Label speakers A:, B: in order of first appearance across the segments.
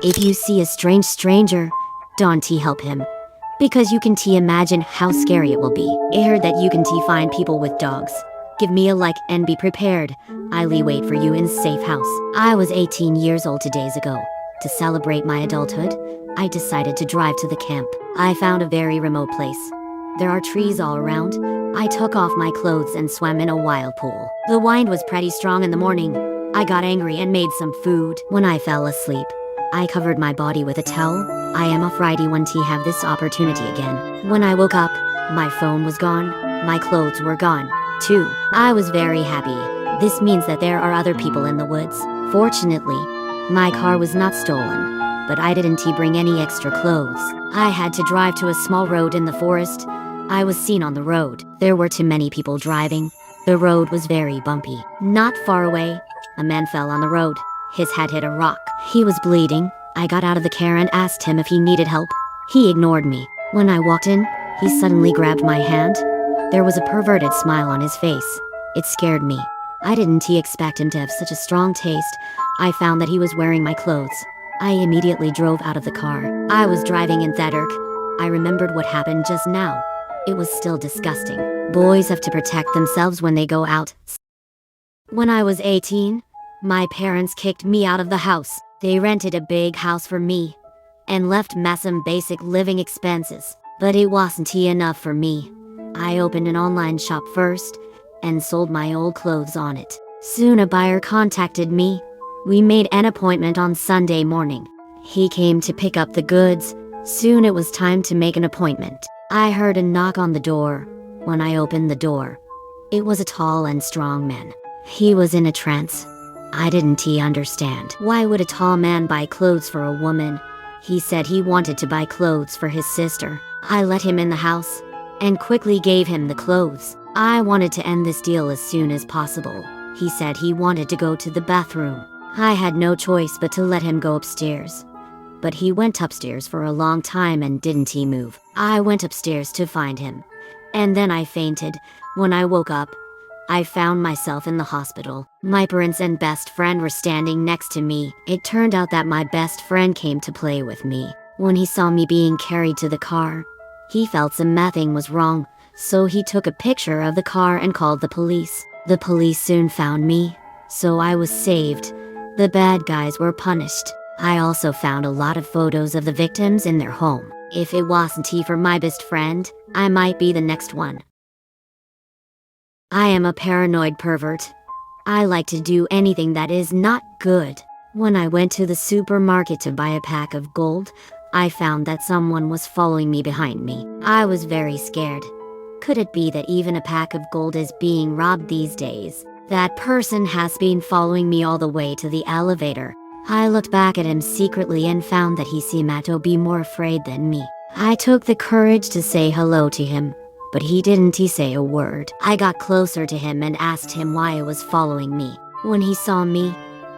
A: If you see a strange stranger, don't help him. Because you can imagine how scary it will be. I heard that you can find people with dogs. Give me a like and be prepared. I'll wait for you in safe house. I was 18 years old 2 days ago. To celebrate my adulthood, I decided to drive to the camp. I found a very remote place. There are trees all around. I took off my clothes and swam in a wild pool. The wind was pretty strong in the morning. I got angry and made some food. When I fell asleep, I covered my body with a towel. I am afraid I won't have this opportunity again. When I woke up, my phone was gone. My clothes were gone, too. I was very happy. This means that there are other people in the woods. Fortunately, my car was not stolen, but I didn't bring any extra clothes. I had to drive to a small road in the forest. I was seen on the road. There were too many people driving. The road was very bumpy. Not far away, a man fell on the road. His head hit a rock. He was bleeding. I got out of the car and asked him if he needed help. He ignored me. When I walked in, he suddenly grabbed my hand. There was a perverted smile on his face. It scared me. I didn't expect him to have such a strong taste. I found that he was wearing my clothes. I immediately drove out of the car. I was driving in the dark. I remembered what happened just now. It was still disgusting. Boys have to protect themselves when they go out. When I was 18, my parents kicked me out of the house. They rented a big house for me and left me some basic living expenses. But it wasn't enough for me. I opened an online shop first and sold my old clothes on it. Soon a buyer contacted me. We made an appointment on Sunday morning. He came to pick up the goods. Soon it was time to make an appointment. I heard a knock on the door. When I opened the door, it was a tall and strong man. He was in a trance. I didn't understand. Why would a tall man buy clothes for a woman? He said he wanted to buy clothes for his sister. I let him in the house and quickly gave him the clothes. I wanted to end this deal as soon as possible. He said he wanted to go to the bathroom. I had no choice but to let him go upstairs. But he went upstairs for a long time and didn't move. I went upstairs to find him. And then I fainted. When I woke up, I found myself in the hospital. My parents and best friend were standing next to me. It turned out that my best friend came to play with me. When he saw me being carried to the car, he felt something was wrong, so he took a picture of the car and called the police. The police soon found me, so I was saved. The bad guys were punished. I also found a lot of photos of the victims in their home. If it wasn't for my best friend, I might be the next one. I am a paranoid pervert. I like to do anything that is not good. When I went to the supermarket to buy a pack of gold, I found that someone was following me behind me. I was very scared. Could it be that even a pack of gold is being robbed these days? That person has been following me all the way to the elevator. I looked back at him secretly and found that he seemed to be more afraid than me. I took the courage to say hello to him, but he didn't say a word. I got closer to him and asked him why he was following me. When he saw me,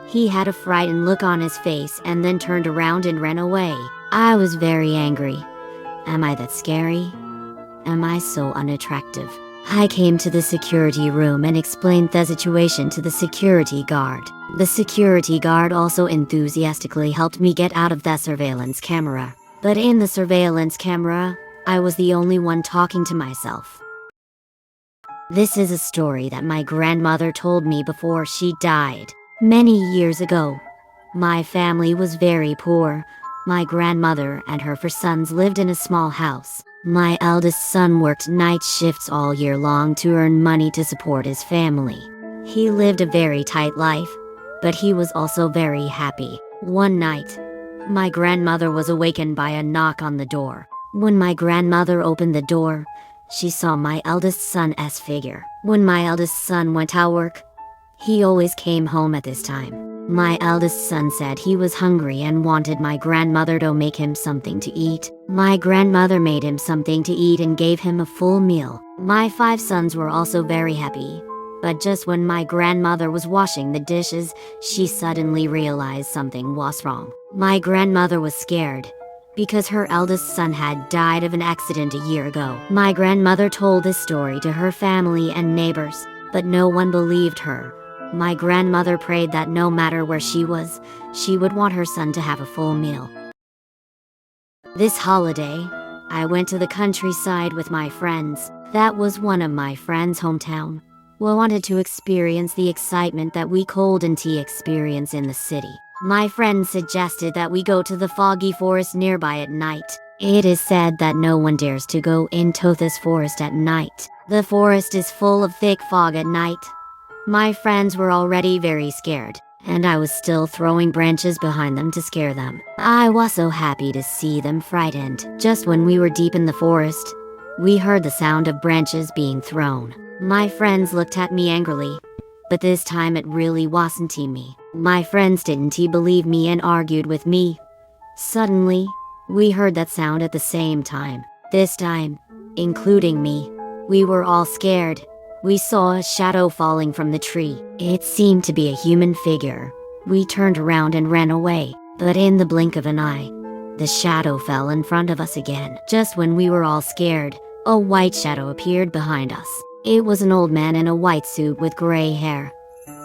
A: he had a frightened look on his face and then turned around and ran away. I was very angry. Am I that scary? Am I so unattractive? I came to the security room and explained the situation to the security guard. The security guard also enthusiastically helped me get out of the surveillance camera. But in the surveillance camera, I was the only one talking to myself. This is a story that my grandmother told me before she died. Many years ago, my family was very poor. My grandmother and her 4 sons lived in a small house. My eldest son worked night shifts all year long to earn money to support his family. He lived a very tight life, but he was also very happy. One night, my grandmother was awakened by a knock on the door. When my grandmother opened the door, she saw my eldest son's figure. When my eldest son went to work, he always came home at this time. My eldest son said he was hungry and wanted my grandmother to make him something to eat. My grandmother made him something to eat and gave him a full meal. My 5 sons were also very happy. But just when my grandmother was washing the dishes, she suddenly realized something was wrong. My grandmother was scared because her eldest son had died of an accident a year ago. My grandmother told this story to her family and neighbors, but no one believed her. My grandmother prayed that no matter where she was, she would want her son to have a full meal. This holiday, I went to the countryside with my friends. That was one of my friends' hometown. We wanted to experience the excitement that we cold and tea experience in the city. My friend suggested that we go to the foggy forest nearby at night. It is said that no one dares to go into this forest at night. The forest is full of thick fog at night. My friends were already very scared, and I was still throwing branches behind them to scare them. I was so happy to see them frightened. Just when we were deep in the forest, we heard the sound of branches being thrown. My friends looked at me angrily, but this time it really wasn't me. My friends didn't believe me and argued with me. Suddenly, we heard that sound at the same time. This time, including me, we were all scared. We saw a shadow falling from the tree. It seemed to be a human figure. We turned around and ran away, but in the blink of an eye, the shadow fell in front of us again. Just when we were all scared, a white shadow appeared behind us. It was an old man in a white suit with gray hair.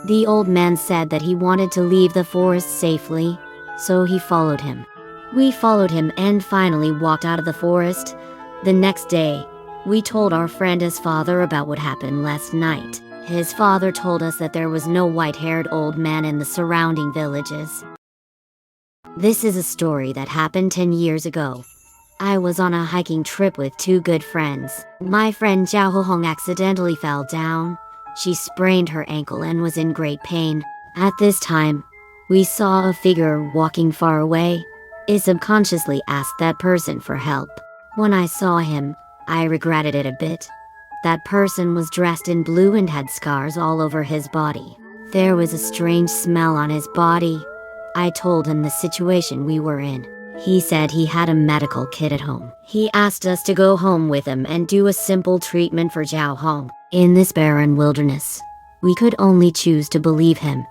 A: The old man said that he wanted to leave the forest safely, so he followed him. We followed him and finally walked out of the forest. The next day, we told our friend his father about what happened last night. His father told us that there was no white-haired old man in the surrounding villages. This is a story that happened 10 years ago. I was on a hiking trip with two good friends. My friend Zhao Hong accidentally fell down. She sprained her ankle and was in great pain. At this time, we saw a figure walking far away. I subconsciously asked that person for help. When I saw him, I regretted it a bit. That person was dressed in blue and had scars all over his body. There was a strange smell on his body. I told him the situation we were in. He said he had a medical kit at home. He asked us to go home with him and do a simple treatment for Zhao Hong. In this barren wilderness, we could only choose to believe him.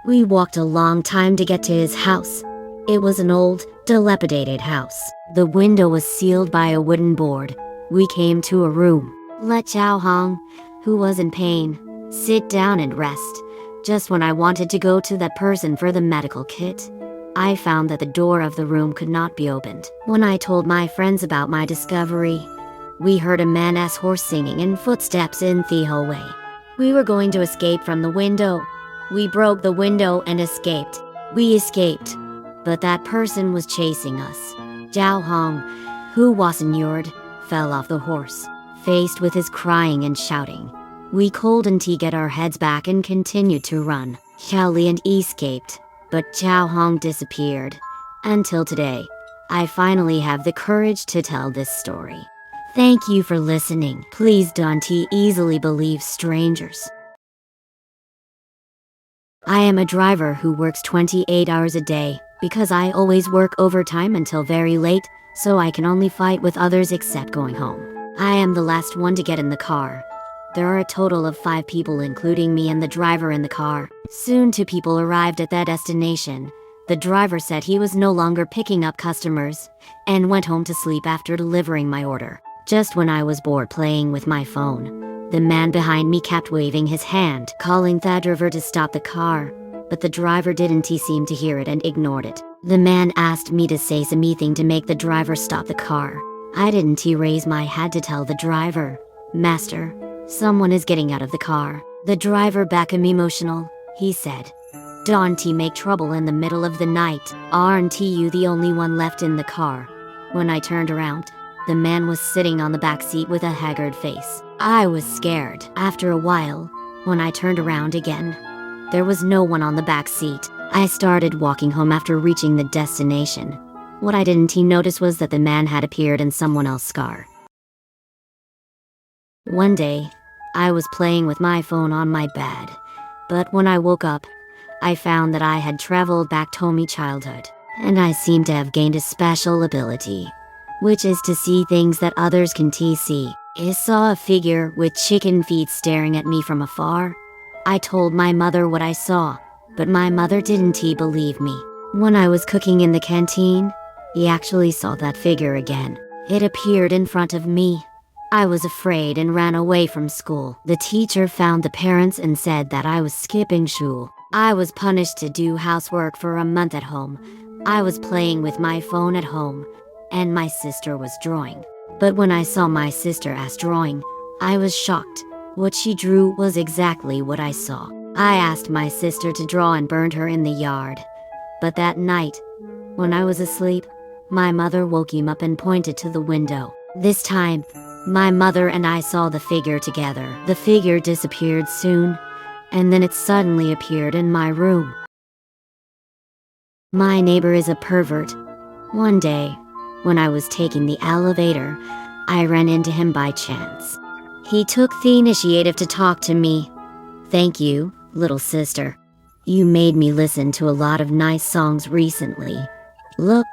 A: We walked a long time to get to his house. It was an old, dilapidated house. The window was sealed by a wooden board. We came to a room. Let Zhao Hong, who was in pain, sit down and rest. Just when I wanted to go to that person for the medical kit, I found that the door of the room could not be opened. When I told my friends about my discovery, we heard a man's horse singing and footsteps in the hallway. We were going to escape from the window. We broke the window and escaped. We escaped, but that person was chasing us. Zhao Hong, who was inured, fell off the horse. Faced with his crying and shouting, we couldn't get our heads back and continued to run. Xiao Li and escaped, but Zhao Hong disappeared. Until today, I finally have the courage to tell this story. Thank you for listening. Please don't easily believe strangers. I am a driver who works 28 hours a day because I always work overtime until very late, so I can only fight with others except going home. I am the last one to get in the car. There are a total of 5 people including me and the driver in the car. Soon 2 people arrived at that destination. The driver said he was no longer picking up customers and went home to sleep after delivering my order. Just when I was bored playing with my phone, the man behind me kept waving his hand, calling the driver to stop the car, but the driver didn't seem to hear it and ignored it. The man asked me to say something to make the driver stop the car. I didn't raise my head to tell the driver, "Master, someone is getting out of the car." The driver became emotional. He said, "Don't make trouble in the middle of the night. Aren't you the only one left in the car?" When I turned around, the man was sitting on the back seat with a haggard face. I was scared. After a while, when I turned around again, there was no one on the back seat. I started walking home after reaching the destination. What I didn't notice was that the man had appeared in someone else's car. One day, I was playing with my phone on my bed, but when I woke up, I found that I had traveled back to my childhood, and I seemed to have gained a special ability, which is to see things that others can't see. I saw a figure with chicken feet staring at me from afar. I told my mother what I saw, but my mother didn't believe me. When I was cooking in the canteen, I actually saw that figure again. It appeared in front of me. I was afraid and ran away from school. The teacher found the parents and said that I was skipping school. I was punished to do housework for a month at home. I was playing with my phone at home, and my sister was drawing. But when I saw my sister's drawing, I was shocked. What she drew was exactly what I saw. I asked my sister to draw and burned her in the yard. But that night, when I was asleep, my mother woke him up and pointed to the window. This time, my mother and I saw the figure together. The figure disappeared soon, and then it suddenly appeared in my room. My neighbor is a pervert. One day, when I was taking the elevator, I ran into him by chance. He took the initiative to talk to me. Thank you, little sister. You made me listen to a lot of nice songs recently. Look,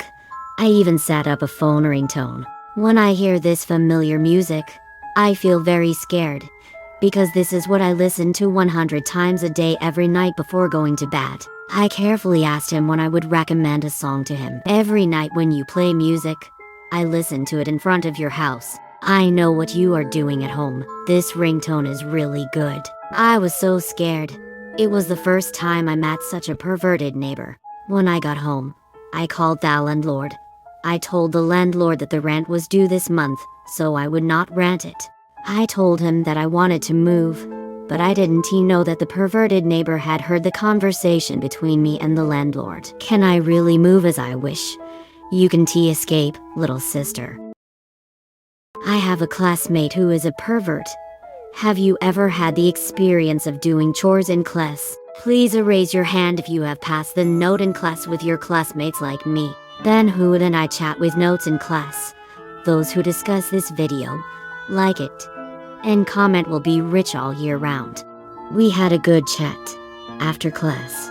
A: I even set up a phone ringtone. When I hear this familiar music, I feel very scared, because this is what I listen to 100 times a day every night before going to bed. I carefully asked him when I would recommend a song to him. Every night when you play music, I listen to it in front of your house. I know what you are doing at home. This ringtone is really good. I was so scared. It was the first time I met such a perverted neighbor. When I got home, I called the landlord. I told the landlord that the rent was due this month, so I would not rent it. I told him that I wanted to move, but I didn't know that the perverted neighbor had heard the conversation between me and the landlord. Can I really move as I wish? You can escape, little sister. I have a classmate who is a pervert. Have you ever had the experience of doing chores in class? Please raise your hand if you have passed the note in class with your classmates like me. Then who and I chat with notes in class. Those who discuss this video, like it, and comment will be rich all year round. We had a good chat. After class,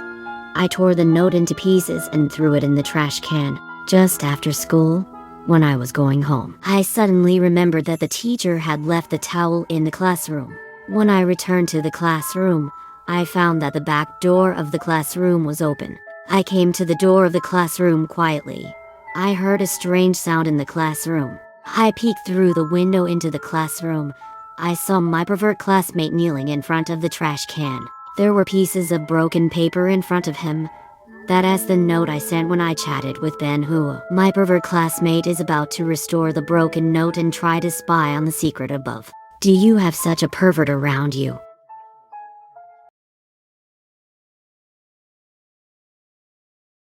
A: I tore the note into pieces and threw it in the trash can. Just after school, when I was going home, I suddenly remembered that the teacher had left the towel in the classroom. When I returned to the classroom, I found that the back door of the classroom was open. I came to the door of the classroom quietly. I heard a strange sound in the classroom. I peeked through the window into the classroom. I saw my pervert classmate kneeling in front of the trash can. There were pieces of broken paper in front of him. That is the note I sent when I chatted with Ben Hua. My pervert classmate is about to restore the broken note and try to spy on the secret above. Do you have such a pervert around you?